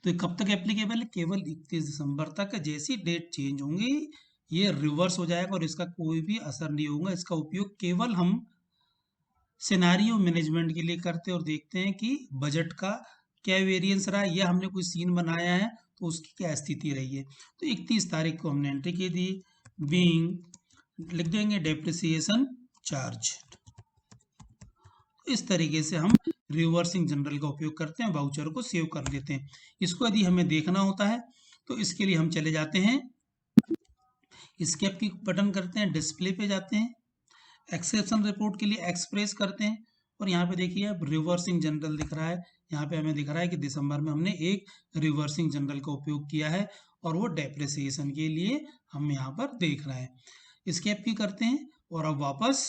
तो कब तक एप्लीकेबल है, केवल 31 दिसंबर तक। जैसी डेट चेंज होंगी ये रिवर्स हो जाएगा और इसका कोई भी असर नहीं होगा। इसका उपयोग केवल हम सिनारियो मैनेजमेंट के लिए करते हैं और देखते हैं कि बजट का क्या वेरिएंस रहा है या हमने कोई सीन बनाया है तो उसकी क्या स्थिति रही है। तो 31 तारीख को हमने एंट्री की थी, बीइंग लिख देंगे डेप्रिसिएशन चार्ज। इस तरीके से हम रिवर्सिंग जनरल का उपयोग करते हैं, वाउचर को सेव कर लेते हैं। इसको यदि हमें देखना होता है तो इसके लिए हम चले जाते हैं, एस्केप की बटन करते हैं, डिस्प्ले पे जाते हैं, एक्सेप्शन रिपोर्ट के लिए एक्सप्रेस करते हैं और यहाँ पे देखिए अब रिवर्सिंग जनरल दिख रहा है। यहाँ पे हमें दिख रहा है कि दिसंबर में हमने एक रिवर्सिंग जनरल का उपयोग किया है और वो डेप्रिसिएशन के लिए हम यहाँ पर देख रहे हैं। एस्केप की करते हैं और अब वापस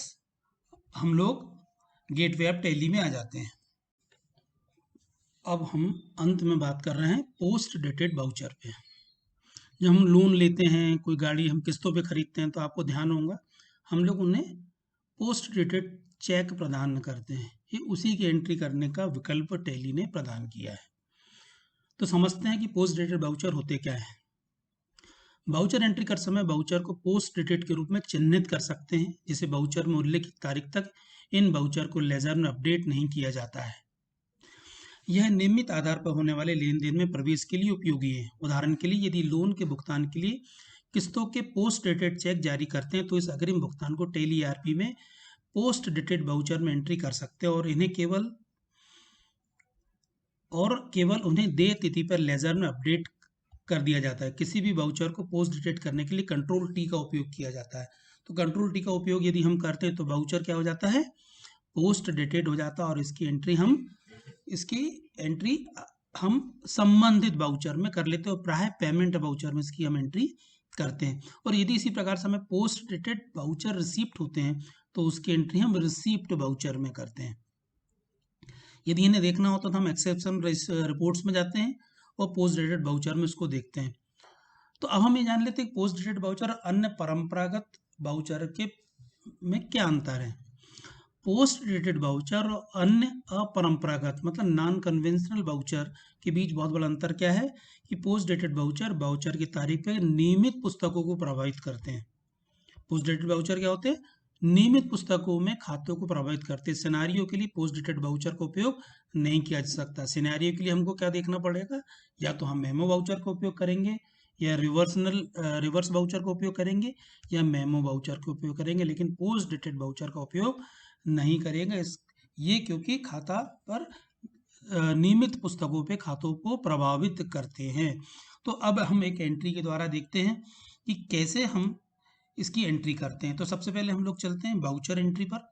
हम लोग गेटवे ऑफ टैली में आ जाते हैं। अब हम अंत में बात कर रहे हैं पोस्ट डेटेड वाउचर पे। जब हम लोन लेते हैं, कोई गाड़ी हम किस्तों पे खरीदते हैं, तो आपको ध्यान होगा हम लोग उन्हें पोस्ट डेटेड चेक प्रदान करते हैं। ये उसी की एंट्री करने का विकल्प टैली ने प्रदान किया है। तो समझते हैं कि पोस्ट डेटेड वाउचर होते क्या है। वाउचर एंट्री कर समय वाउचर को पोस्ट डेटेड के रूप में चिन्हित कर सकते हैं, जिसे वाउचर में उल्लेखित तारीख तक इन वाउचर को लेजर में अपडेट नहीं किया जाता है। यह नियमित आधार पर होने वाले लेन देन में प्रवेश के लिए उपयोगी है। उदाहरण के लिए यदि लोन के भुगतान के लिए किस्तों के पोस्ट डेटेड चेक जारी करते हैं तो इस अग्रिम भुगतान को टैली ईआरपी में पोस्ट डेटेड वाउचर में एंट्री कर सकते हैं और इन्हें केवल उन्हें देय तिथि पर लेजर में अपडेट कर दिया जाता है। किसी भी वाउचर को पोस्ट डेटेड करने के लिए कंट्रोल टी का उपयोग किया जाता है। तो कंट्रोल टी का उपयोग यदि हम करते हैं तो वाउचर क्या हो जाता है, पोस्ट डेटेड हो जाता है और इसकी एंट्री हम संबंधित वाउचर में कर लेते हैं और प्राय पेमेंट वाउचर में इसकी हम एंट्री करते हैं। और यदि इसी प्रकार से हमें पोस्ट डेटेड वाउचर रिसीप्ट होते हैं तो उसकी एंट्री हम रिसीप्ट वाउचर में करते हैं। यदि इन्हें देखना होता तो हम एक्सेप्शन रिपोर्ट्स में जाते हैं और पोस्ट डेटेड वाउचर में इसको देखते हैं। तो अब हम ये जान लेते हैं पोस्ट डेटेड वाउचर अन्य परंपरागत वाउचर के में क्या अंतर है। पोस्ट डेटेड वाउचर और अन्य अपरंपरागत मतलब नॉन कन्वेंशनल वाउचर के बीच बहुत बड़ा अंतर क्या है कि पोस्ट डेटेड वाउचर की तारीख पर नियमित पुस्तकों को प्रभावित करते हैं। पोस्ट डेटेड वाउचर क्या होते हैं, नियमित पुस्तकों में खातों को प्रभावित करते हैं। सिनेरियो के लिए पोस्ट डेटेड वाउचर का उपयोग नहीं किया जा सकता। सिनेरियो के लिए हमको क्या देखना पड़ेगा, या तो हम मेमो वाउचर का उपयोग करेंगे या रिवर्स वाउचर का उपयोग करेंगे या मेमो वाउचर का उपयोग करेंगे, लेकिन पोस्ट डेटेड वाउचर का उपयोग नहीं करेंगे। ये क्योंकि खाता पर नियमित पुस्तकों पे खातों को प्रभावित करते हैं। तो अब हम एक एंट्री के द्वारा देखते हैं कि कैसे हम इसकी एंट्री करते हैं। तो सबसे पहले हम लोग चलते हैं वाउचर एंट्री पर।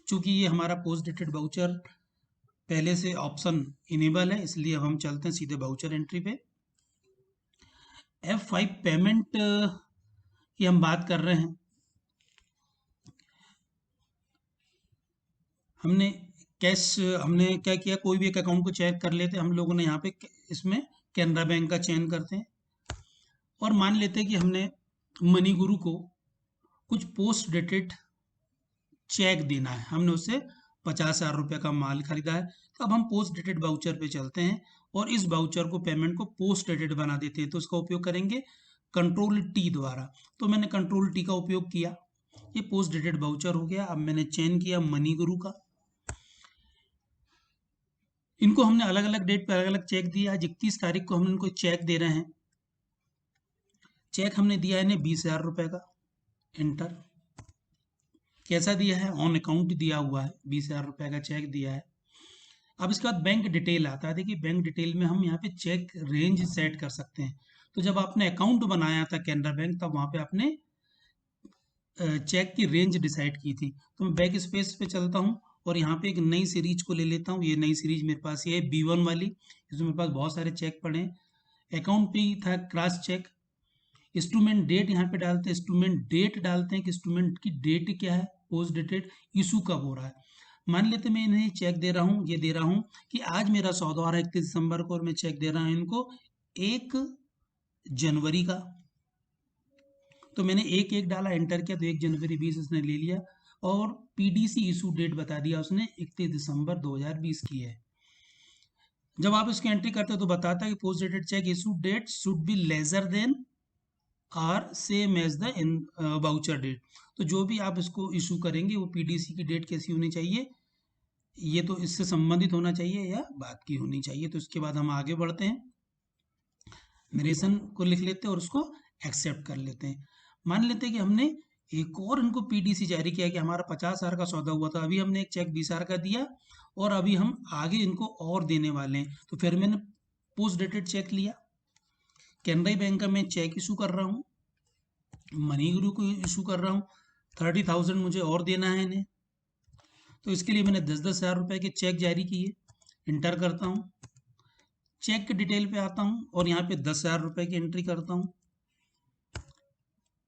चूंकि ये हमारा पोस्ट डेटेड वाउचर पहले से ऑप्शन इनेबल है, इसलिए अब हम चलते हैं सीधे वाउचर एंट्री पे। F5 पेमेंट की हम बात कर रहे हैं। हमने कैश हमने क्या किया, कोई भी एक अकाउंट को चेक कर लेते हैं। हम लोगों ने यहाँ पे इसमें कैनरा बैंक का चयन करते हैं और मान लेते हैं कि हमने मनी गुरु को कुछ पोस्ट डेटेड चेक देना है। हमने उससे 50,000 रुपये का माल खरीदा है, तो अब हम पोस्ट डेटेड वाउचर पे चलते हैं और इस वाउचर को पेमेंट को पोस्ट डेटेड बना देते हैं। तो उसका उपयोग करेंगे कंट्रोल टी द्वारा। तो मैंने कंट्रोल टी का उपयोग किया, ये पोस्ट डेटेड वाउचर हो गया। अब मैंने चयन किया मनी गुरु का। इनको हमने अलग अलग डेट पे अलग अलग चेक दिया। आज 31 तारीख को हम इनको चेक दे रहे हैं। चेक हमने दिया है इन्हें 20,000 रुपये का। एंटर। कैसा दिया है, ऑन अकाउंट दिया हुआ है, 20,000 रुपये का चेक दिया है। अब इसके बाद बैंक डिटेल आता है। देखिए बैंक डिटेल में हम यहाँ पे चेक रेंज सेट कर सकते हैं। तो जब आपने अकाउंट बनाया था कैनरा बैंक, तब वहाँ पे आपने चेक की रेंज डिसाइड की थी। तो मैं बैक स्पेस पे चलता हूँ और यहाँ पे एक नई सीरीज को ले लेता हूँ। ये नई सीरीज मेरे पास ये है B1 वाली, इसमें मेरे पास बहुत सारे चेक पड़े हैं। अकाउंट पे ही था क्रॉस चेक। इंस्ट्रूमेंट डेट यहाँ पे डालते हैं, इंस्ट्रूमेंट डेट डालते हैं कि इंस्ट्रूमेंट की डेट क्या है, पोस्ट डेटेड, इशू कब हो रहा है। मान लेते मैं इन्हें चेक दे रहा हूँ, ये दे रहा हूँ कि आज मेरा सौदा हो रहा है 31 दिसंबर को और मैं चेक दे रहा हूँ इनको 1 जनवरी का। तो मैंने 1 डाला, एंटर किया, तो 1 जनवरी 20 उसने ले लिया और पीडीसी इशू डेट बता दिया उसने 31 दिसंबर 2020 की है। जब आप इसकी एंट्री करते हो तो बताता है कि post dated cheque issue date should be lesser than or same as the in voucher date. तो जो भी आप इसको इशू करेंगे वो पीडीसी की डेट कैसी होनी चाहिए, ये तो इससे संबंधित होना चाहिए या बाद की होनी चाहिए। तो इसके बाद हम आगे बढ़ते हैं, नरेशन को लिख लेते हैं और उसको एक्सेप्ट कर लेते हैं। मान लेते हैं कि हमने एक और इनको पीडीसी जारी किया कि हमारा 50,000 का सौदा हुआ था, अभी हमने एक चेक 20,000 का दिया और अभी हम आगे इनको और देने वाले हैं। तो फिर मैंने पोस्ट डेटेड चेक लिया, कैनरा बैंक का मैं चेक इशू कर रहा हूँ, मनी गुरु को इशू कर रहा हूँ, 30,000 मुझे और देना है इन्हें। तो इसके लिए मैंने 10,000 रुपये के चेक जारी किए। इंटर करता हूँ, चेक के डिटेल पे आता हूँ और यहाँ पे 10,000 रुपये की एंट्री करता हूँ।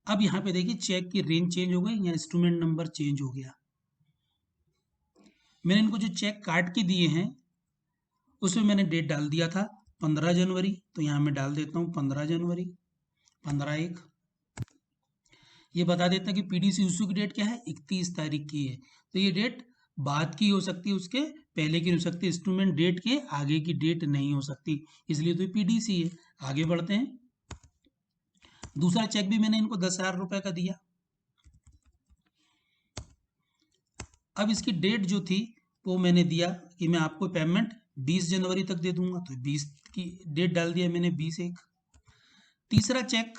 अब यहाँ पे देखिए चेक की रेंज चेंज हो गई, यहाँ इंस्ट्रूमेंट नंबर चेंज हो गया। मैंने इनको जो चेक काट के दिए हैं उसमें मैंने डेट डाल दिया था 15 जनवरी, तो यहाँ मैं डाल देता हूँ 15 जनवरी, 15/1। ये बता देता है कि पीडीसी इशू की डेट क्या है, 31 तारीख की है। तो ये डेट बाद की हो सकती है, उसके पहले की हो सकती है, इंस्ट्रूमेंट डेट के आगे की डेट नहीं हो सकती, इसलिए तो पीडीसी है। आगे बढ़ते हैं, दूसरा चेक भी मैंने इनको 10,000 रुपये का दिया। अब इसकी डेट जो थी वो मैंने दिया कि मैं आपको पेमेंट 20 जनवरी तक दे दूंगा, तो 20 की डेट डाल दिया मैंने, 20/1। तीसरा चेक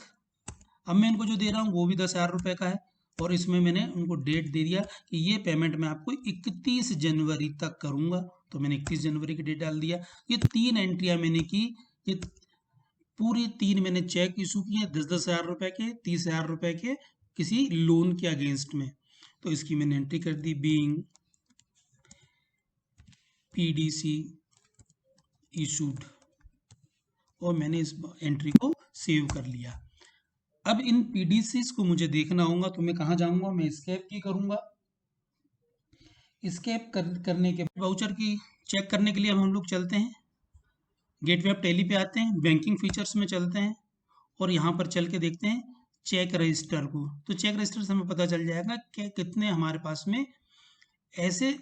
अब मैं इनको जो दे रहा हूँ वो भी 10,000 रुपये का है और इसमें मैंने उनको डेट दे दिया कि ये पेमेंट मैं आपको 31 जनवरी तक करूंगा, तो मैंने 31 जनवरी की डेट डाल दिया। ये 3 एंट्रियां मैंने की, ये पूरी 3 मैंने चेक इशू किए 10,000 रुपये के, 30,000 रुपये के किसी लोन के अगेंस्ट में। तो इसकी मैंने एंट्री कर दी, बीइंग पीडीसी इशूड, और मैंने इस एंट्री को सेव कर लिया। अब इन पीडीसीज को मुझे देखना होगा, तो मैं कहाँ जाऊंगा, मैं स्केप की करूंगा। स्केप करने के वाउचर की चेक करने के लिए हम लोग चलते हैं गेटवे ऑफ टैली पे आते हैं, बैंकिंग फीचर्स में चलते हैं और यहाँ पर चल के देखते हैं चेक रजिस्टर को। तो चेक रजिस्टर से हमें पता चल जाएगा कि कितने हमारे पास में ऐसे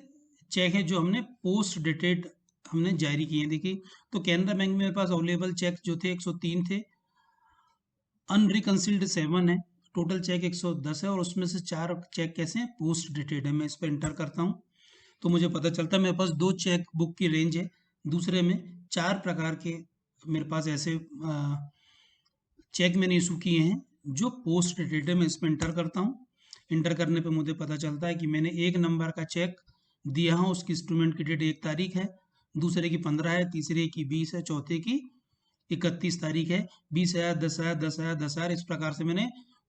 चेक है जो हमने पोस्ट डेटेड हमने जारी किए हैं। देखिए, तो कैनरा बैंक में मेरे पास अवेलेबल चेक जो थे 103 थे, अनरिकंसिल्ड 7 है, टोटल चेक 110 है और उसमें से 4 चेक कैसे हैं, पोस्ट डेटेड है। मैं इस पर इंटर करता हूँ तो मुझे पता चलता है मेरे पास 2 चेक बुक की रेंज है, दूसरे में 4 प्रकार के मेरे पास ऐसे चेक मैंने इशू किए हैं जो पोस्ट डेटेड है। मैं इस पर इंटर करता हूँ, इंटर करने पे मुझे पता चलता है कि मैंने 1 नंबर का चेक दिया हूँ, उसकी इंस्ट्रूमेंट की डेट 1 तारीख है, दूसरे की 15 है, तीसरे की 20 है, चौथे की 31 तारीख है। 20,000, 10,000, 10,000, 10,000, इस प्रकार से मैंने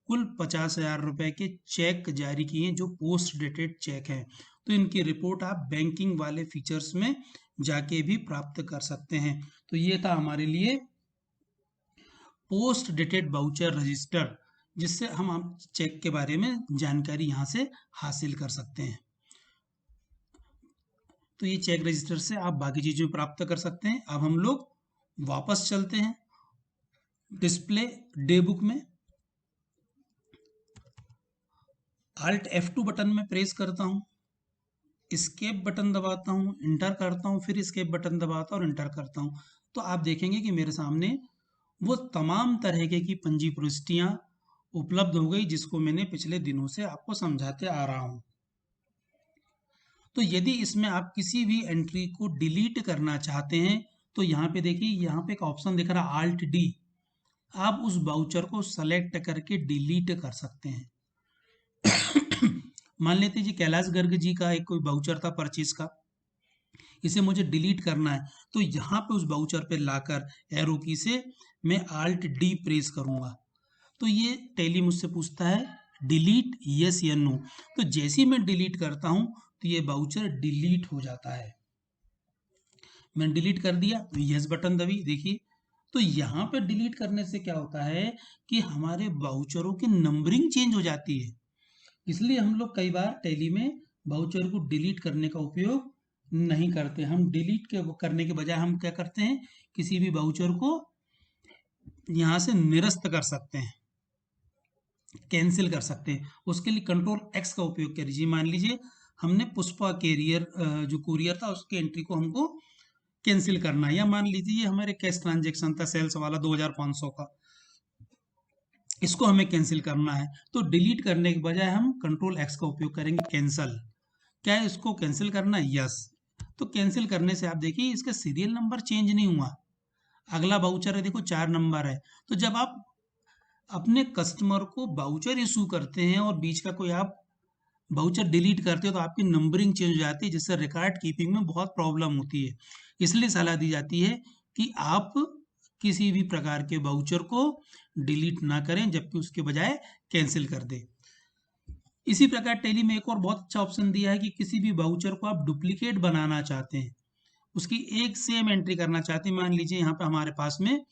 कुल 50,000 रुपए के चेक जारी किए हैं जो पोस्ट डेटेड चेक हैं। तो इनकी रिपोर्ट आप बैंकिंग वाले फीचर्स में जाके भी प्राप्त कर सकते हैं। तो ये था हमारे लिए पोस्ट डेटेड वाउचर रजिस्टर, जिससे हम चेक के बारे में जानकारी यहाँ से हासिल कर सकते हैं। तो ये चेक रजिस्टर से आप बाकी चीजें प्राप्त कर सकते हैं। अब हम लोग वापस चलते हैं डिस्प्ले डे बुक में। Alt F2 बटन में प्रेस करता हूँ, एस्केप बटन दबाता हूँ, इंटर करता हूँ, फिर एस्केप बटन दबाता हूँ और इंटर करता हूँ। तो आप देखेंगे कि मेरे सामने वो तमाम तरह की पंजी प्रविष्टियां उपलब्ध हो गई, जिसको मैंने पिछले दिनों से आपको समझाते आ रहा हूँ। तो यदि इसमें आप किसी भी एंट्री को डिलीट करना चाहते हैं तो यहाँ पे देखिए, यहाँ पे एक ऑप्शन दिख रहा है Alt D। आप उस वाउचर को सेलेक्ट करके डिलीट कर सकते हैं। मान लेते जी कैलाश गर्ग जी का एक कोई वाउचर था परचेज का, इसे मुझे डिलीट करना है, तो यहाँ पे उस वाउचर पे लाकर एरो की से मैं Alt D प्रेस करूंगा, तो ये टैली मुझसे पूछता है डिलीट यस या नो। तो जैसे ही मैं डिलीट करता हूं तो ये वाउचर डिलीट हो जाता है। मैंने डिलीट कर दिया, यस बटन दबी, देखिए। तो यहाँ पे डिलीट करने से क्या होता है कि हमारे वाउचरों की नंबरिंग चेंज हो जाती है। इसलिए हम लोग कई बार टैली में वाउचर को डिलीट करने का उपयोग नहीं करते। हम डिलीट करने के बजाय हम क्या करते हैं, किसी भी वाउचर को यहाँ से निरस्त कर सकते हैं, कैंसिल कर सकते हैं। उसके लिए कंट्रोल एक्स का उपयोग कर लीजिए। मान लीजिए हमने पुष्पा कैरियर जो कुरियर था उसकी एंट्री को हमको कैंसिल करना है, या मान लीजिए हमारे कैश ट्रांजेक्शन था सेल्स वाला 2500 का, इसको हमें कैंसिल करना है। तो डिलीट करने के बजाय हम कंट्रोल एक्स का उपयोग करेंगे, कैंसिल। क्या है, इसको कैंसिल करना है, यस। तो कैंसिल करने से आप देखिए इसका सीरियल नंबर चेंज नहीं हुआ, अगला वाउचर है देखो 4 नंबर है। तो जब आप अपने कस्टमर को वाउचर इशू करते हैं और बीच का कोई आप वाउचर डिलीट करते हो तो आपकी नंबरिंग चेंज हो जाती है, जिससे रिकॉर्ड कीपिंग में बहुत प्रॉब्लम होती है। इसलिए सलाह दी जाती है कि आप किसी भी प्रकार के वाउचर को डिलीट ना करें, जबकि उसके बजाय कैंसिल कर दें। इसी प्रकार टैली में एक और बहुत अच्छा ऑप्शन दिया है कि किसी भी वाउचर को आप डुप्लीकेट बनाना चाहते हैं, उसकी एक सेम एंट्री करना चाहते हैं। मान लीजिए यहाँ पे हमारे पास में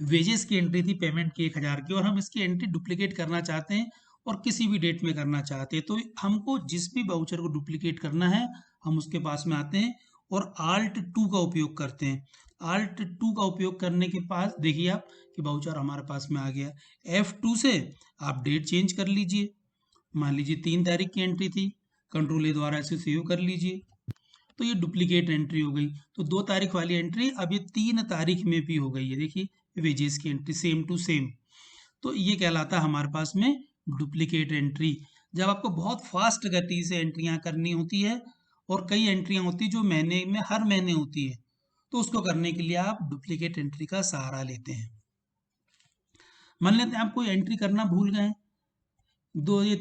वेजेस की एंट्री थी पेमेंट की 1000 की, और हम इसकी एंट्री डुप्लीकेट करना चाहते हैं और किसी भी डेट में करना चाहते हैं। तो हमको जिस भी वाउचर को डुप्लीकेट करना है हम उसके पास में आते हैं और Alt 2 का उपयोग करते हैं। Alt 2 का उपयोग करने के पास देखिए आप कि वाउचर हमारे पास में आ गया। F2 से आप डेट चेंज कर लीजिए, मान लीजिए 3 तारीख की एंट्री थी, कंट्रोल ए द्वारा इसे सेव कर लीजिए, तो ये डुप्लीकेट एंट्री हो गई। तो 2 तारीख वाली एंट्री अब ये 3 तारीख में भी हो गई है, देखिए वेजेस की एंट्री सेम टू सेम। तो ये कहलाता है हमारे पास में डुप्लीकेट एंट्री। जब आपको बहुत फास्ट गति से एंट्रियां करनी होती है और कई एंट्रियां होती है जो महीने में हर महीने होती है, तो उसको करने के लिए आप डुप्लीकेट एंट्री का सहारा लेते हैं। मान लेते हैं आप कोई एंट्री करना भूल गए,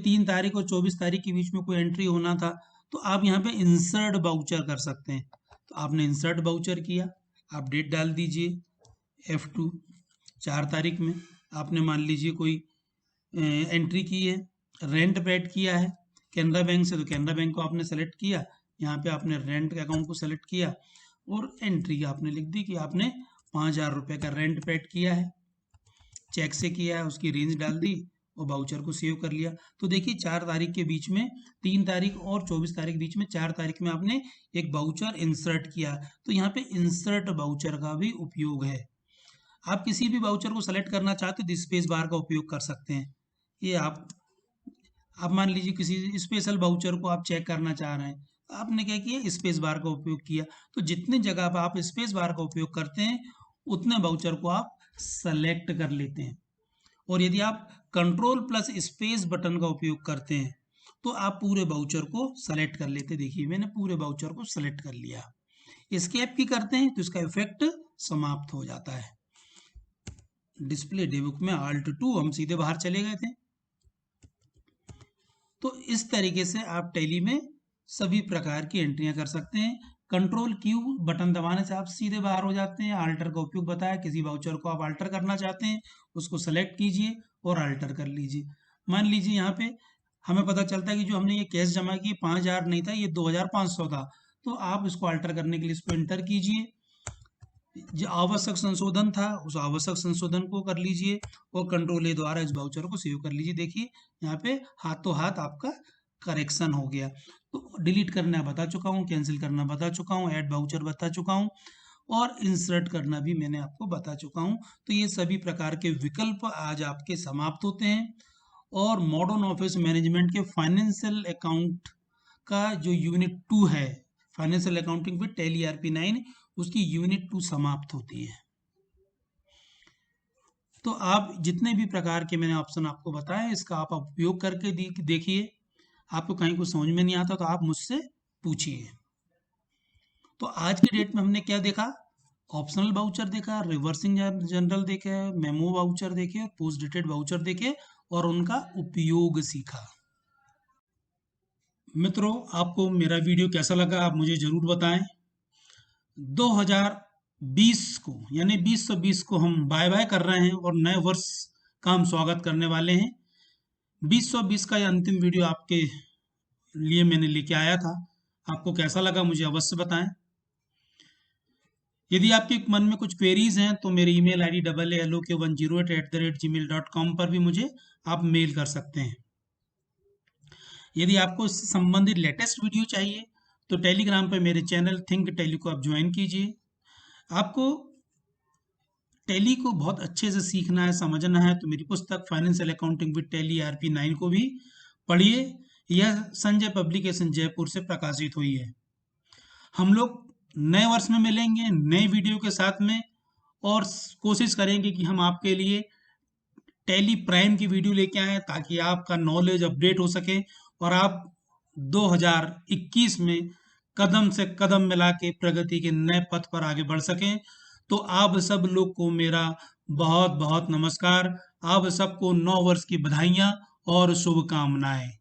3 तारीख और 24 तारीख के बीच में कोई एंट्री होना था, तो आप यहाँ पे इंसर्ट वाउचर कर सकते हैं। तो आपने इंसर्ट वाउचर किया, आप डेट डाल दीजिए F2, 4 तारीख में आपने मान लीजिए कोई एंट्री की है, रेंट पेड किया है कैनरा बैंक से, तो कैनरा बैंक को आपने सेलेक्ट किया, यहाँ पे आपने रेंट के अकाउंट को सेलेक्ट किया और एंट्री आपने लिख दी कि आपने 5000 रुपये का रेंट पेड किया है, चेक से किया है, उसकी रेंज डाल दी और वाउचर को सेव कर लिया। तो देखिए 4 तारीख के बीच में, 3 तारीख और 24 तारीख बीच में 4 तारीख में आपने एक वाउचर इंसर्ट किया। तो यहाँ पे इंसर्ट वाउचर का भी उपयोग है। आप किसी भी वाउचर को सेलेक्ट करना चाहते हो तो स्पेस बार का उपयोग कर सकते हैं। ये आप मान लीजिए किसी स्पेशल वाउचर को आप चेक करना चाह रहे हैं, आपने क्या किया, स्पेस बार का उपयोग किया। तो जितने जगह पर आप स्पेस बार का उपयोग करते हैं उतने वाउचर को आप सेलेक्ट कर लेते हैं। और यदि आप कंट्रोल प्लस स्पेस बटन का उपयोग करते हैं तो आप पूरे वाउचर को सेलेक्ट कर लेते हैं। देखिए मैंने पूरे वाउचर को सेलेक्ट कर लिया। एस्केप की करते हैं तो इसका इफेक्ट समाप्त हो जाता है। डिस्प्ले डे बुक में Alt 2 हम सीधे बाहर चले गए थे। तो इस तरीके से आप टैली में सभी प्रकार की एंट्रियां कर सकते हैं। कंट्रोल क्यू बटन दबाने से आप सीधे बाहर हो जाते हैं। अल्टर का उपयोग बताया, किसी वाउचर को आप अल्टर करना चाहते हैं उसको सेलेक्ट कीजिए और अल्टर कर लीजिए। मान लीजिए यहाँ पे हमें पता चलता है कि जो हमने ये कैश जमा की 5000 नहीं था, ये 2500 था, तो आप इसको अल्टर करने के लिए इसको एंटर कीजिए। जो आवश्यक संशोधन था उस आवश्यक संशोधन को कर लीजिए और कंट्रोल ए द्वारा इस वाउचर को सेव कर लीजिए। देखिए यहाँ पे हाथों हाथ आपका करेक्शन हो गया। तो डिलीट करना बता चुका हूँ, कैंसिल करना बता चुका हूँ, ऐड वाउचर बता चुका हूँ और इंसर्ट करना भी मैंने आपको बता चुका हूँ। तो ये सभी प्रकार के विकल्प आज आपके समाप्त होते हैं। और मॉडर्न ऑफिस मैनेजमेंट के फाइनेंशियल अकाउंट का जो यूनिट 2 है, financial accounting with tally ERP9, उसकी यूनिट 2 समाप्त होती है। तो आप जितने भी प्रकार के मैंने ऑप्शन आपको बताए इसका आप उपयोग करके देखिए। आपको कहीं कुछ समझ में नहीं आता तो आप मुझसे पूछिए। तो आज की डेट में हमने क्या देखा? ऑप्शनल वाउचर देखा, रिवर्सिंग जनरल देखे, मेमो वाउचर देखे, पोस्ट डेटेड वाउचर देखे और उनका उपयोग सीखा। मित्रों, आपको मेरा वीडियो कैसा लगा आप मुझे जरूर बताएं। 2020 को यानी 2020 को हम बाय बाय कर रहे हैं और नए वर्ष का हम स्वागत करने वाले हैं। 2020 का यह अंतिम वीडियो आपके लिए मैंने लेके आया था। आपको कैसा लगा मुझे अवश्य बताएं। यदि आपके मन में कुछ क्वेरीज हैं तो मेरी ईमेल आईडी aalok108@gmail.com पर भी मुझे आप मेल कर सकते हैं। यदि आपको इससे संबंधित लेटेस्ट वीडियो चाहिए तो टेलीग्राम पर मेरे चैनल थिंक टेली को आप ज्वाइन कीजिए। आपको टैली को बहुत अच्छे से सीखना है, समझना है तो मेरी पुस्तक financial accounting with tally ERP9 को भी पढ़िए। यह संजय पब्लिकेशन जयपुर से प्रकाशित हुई है। हम लोग नए वर्ष में मिलेंगे नए वीडियो के साथ में और कोशिश करेंगे कि हम आपके लिए टैली प्राइम की वीडियो लेके आए ताकि आपका नॉलेज अपडेट हो सके और आप 2021 में कदम से कदम मिला के प्रगति के नए पथ पर आगे बढ़ सकें। तो आप सब लोग को मेरा बहुत बहुत नमस्कार। आप सबको 9 वर्ष की बधाइयाँ और शुभकामनाएं।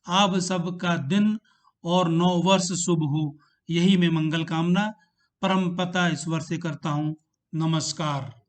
आप सबका दिन और 9 वर्ष शुभ हो, यही मैं मंगल कामना परम पिता ईश्वर से करता हूँ। नमस्कार।